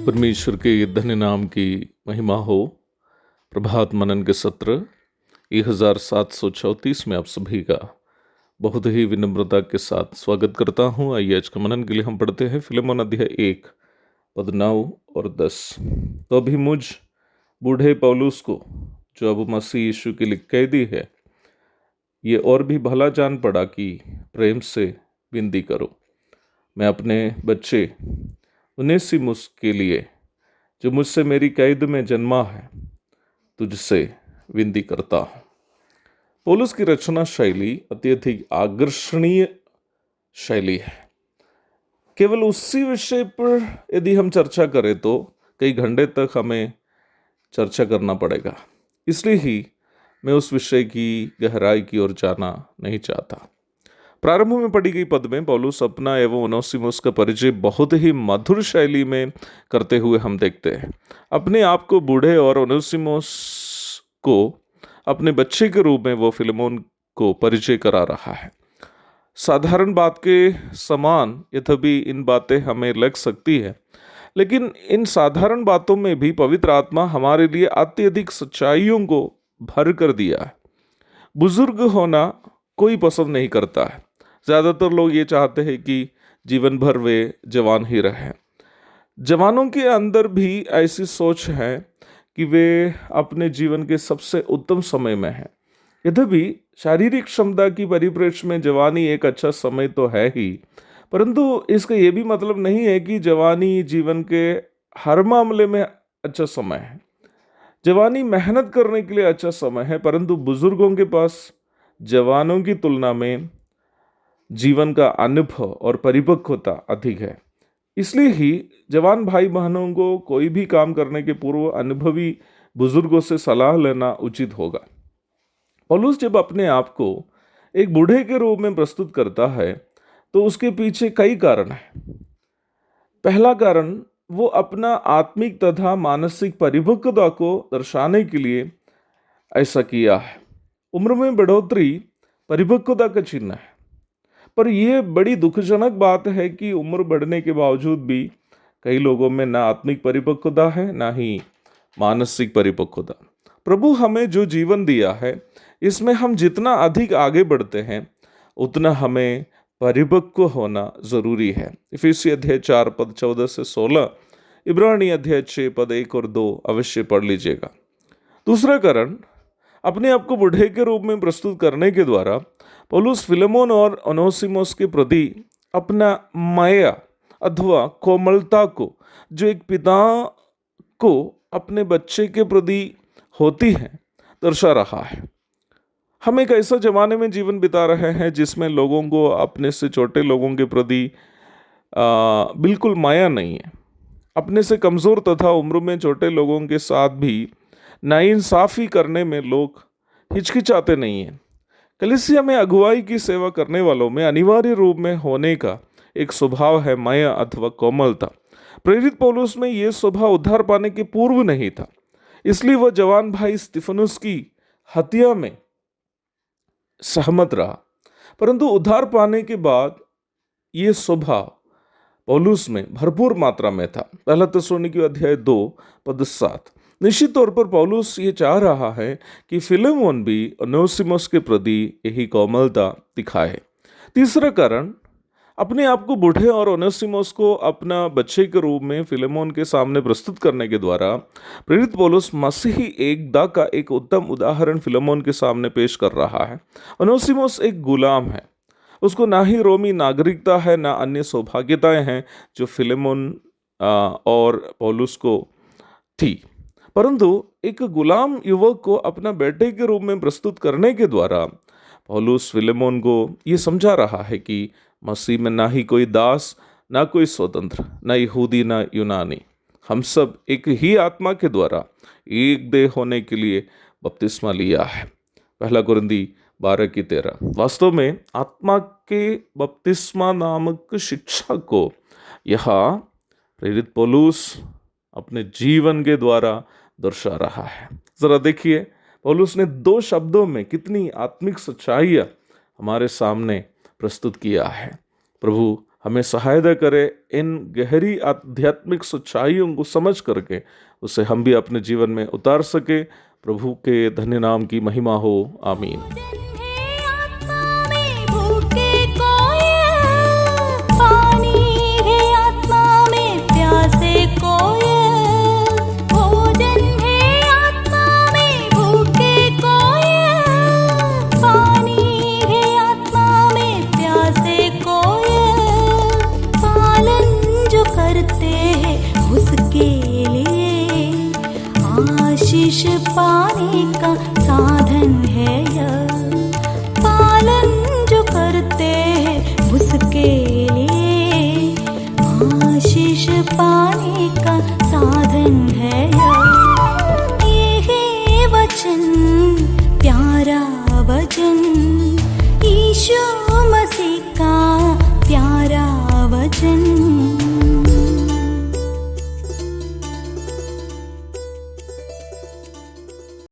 परमेश्वर के धन्य नाम की महिमा हो। प्रभात मनन के सत्र 1734 में आप सभी का बहुत ही विनम्रता के साथ स्वागत करता हूँ। आइए आज का मनन के लिए हम पढ़ते हैं फिलेमोन अध्याय 1 पद 9 और 10। तो अभी मुझ बूढ़े पौलुस को, जो अब मसीह यीशु के लिए कैदी है, ये और भी भला जान पड़ा कि प्रेम से विनती करो। मैं अपने बच्चे उनेसिमुस के लिए, जो मुझसे मेरी कैद में जन्मा है, तुझसे विनती करता हूँ। पौलुस की रचना शैली अत्यधिक आकर्षणीय शैली है। केवल उसी विषय पर यदि हम चर्चा करें तो कई घंटे तक हमें चर्चा करना पड़ेगा, इसलिए ही मैं उस विषय की गहराई की ओर जाना नहीं चाहता। प्रारंभ में पढ़ी गई पद में पौलुस अपना एवं ओनेसिमुस का परिचय बहुत ही मधुर शैली में करते हुए हम देखते हैं। अपने आप को बूढ़े और ओनेसिमुस को अपने बच्चे के रूप में वो फिलेमोन को परिचय करा रहा है। साधारण बात के समान यद्यपि इन बातें हमें लग सकती है, लेकिन इन साधारण बातों में भी पवित्र आत्मा हमारे लिए अत्यधिक सच्चाइयों को भर कर दिया है। बुजुर्ग होना कोई पसंद नहीं करता है। ज़्यादातर लोग ये चाहते हैं कि जीवन भर वे जवान ही रहें। जवानों के अंदर भी ऐसी सोच है कि वे अपने जीवन के सबसे उत्तम समय में हैं। यद्यपि शारीरिक क्षमता की परिप्रेक्ष्य में जवानी एक अच्छा समय तो है ही, परंतु इसका ये भी मतलब नहीं है कि जवानी जीवन के हर मामले में अच्छा समय है। जवानी मेहनत करने के लिए अच्छा समय है, परंतु बुजुर्गों के पास जवानों की तुलना में जीवन का अनुभव और परिपक्वता अधिक है। इसलिए ही जवान भाई बहनों को कोई भी काम करने के पूर्व अनुभवी बुजुर्गों से सलाह लेना उचित होगा। पौलुस जब अपने आप को एक बूढ़े के रूप में प्रस्तुत करता है तो उसके पीछे कई कारण हैं। पहला कारण, वो अपना आत्मिक तथा मानसिक परिपक्वता को दर्शाने के लिए ऐसा किया है। उम्र में बढ़ोतरी परिपक्वता का चिन्ह है, पर यह बड़ी दुखजनक बात है कि उम्र बढ़ने के बावजूद भी कई लोगों में ना आत्मिक परिपक्वता है, ना ही मानसिक परिपक्वता। प्रभु हमें जो जीवन दिया है, इसमें हम जितना अधिक आगे बढ़ते हैं उतना हमें परिपक्व होना जरूरी है। इफिसी अध्याय 4 पद 14 से 16, इब्रानी अध्याय 6 पद 1 और 2 अवश्य पढ़ लीजिएगा। दूसरा कारण, अपने आप को बूढ़े के रूप में प्रस्तुत करने के द्वारा पौलुस फिलेमोन और ओनेसिमुस के प्रति अपना माया अथवा कोमलता को, जो एक पिता को अपने बच्चे के प्रति होती है, दर्शा रहा है। हम एक ऐसा जमाने में जीवन बिता रहे हैं जिसमें लोगों को अपने से छोटे लोगों के प्रति बिल्कुल माया नहीं है। अपने से कमज़ोर तथा उम्र में छोटे लोगों के साथ भी नाइंसाफ़ी करने में लोग हिचकिचाते नहीं हैं। कलीसिया में अगुवाई की सेवा करने वालों में अनिवार्य रूप में होने का एक स्वभाव है माया अथवा कोमलता। प्रेरित पौलुस में यह स्वभाव उद्धार पाने के पूर्व नहीं था, इसलिए वह जवान भाई स्तिफनुस की हत्या में सहमत रहा, परंतु उद्धार पाने के बाद यह स्वभाव पौलुस में भरपूर मात्रा में था। पहला थिस्सलुनीकी अध्याय 2 पद 7। निश्चित तौर पर पौलुस ये चाह रहा है कि फिलेमोन भी ओनेसिमुस के प्रति यही कोमलता दिखाए। तीसरा कारण, अपने आप को बूढ़े और ओनेसिमुस को अपना बच्चे के रूप में फिलेमोन के सामने प्रस्तुत करने के द्वारा प्रेरित पौलुस मसीही एकता का एक उत्तम उदाहरण फिलेमोन के सामने पेश कर रहा है। ओनेसिमुस एक गुलाम है, उसको ना ही रोमी नागरिकता है, ना अन्य सौभाग्यताएं हैं जो फिलेमोन और पौलुस को थी, परंतु एक गुलाम युवक को अपना बेटे के रूप में प्रस्तुत करने के द्वारा पौलुस फिलेमोन को ये समझा रहा है कि मसीह में ना ही कोई दास, ना कोई स्वतंत्र, ना यहूदी, ना यूनानी, हम सब एक ही आत्मा के द्वारा एक देह होने के लिए बपतिस्मा लिया है। पहला कुरिन्थी 12:13। वास्तव में आत्मा के बपतिस्मा नामक शिक्षा को यहाँ प्रेरित पौलुस अपने जीवन के द्वारा दर्शा रहा है। जरा देखिए, पौलुस ने 2 शब्दों में कितनी आत्मिक सच्चाइयाँ हमारे सामने प्रस्तुत किया है। प्रभु हमें सहायता करे इन गहरी आध्यात्मिक सच्चाइयों को समझ करके उसे हम भी अपने जीवन में उतार सके। प्रभु के धन्य नाम की महिमा हो, आमीन। आशीष पाने का साधन है यह, पालन जो करते हैं उसके लिए आशीष पाने का साधन है यह। ये है वचन, प्यारा वचन, यीशु मसीह का प्यारा वचन।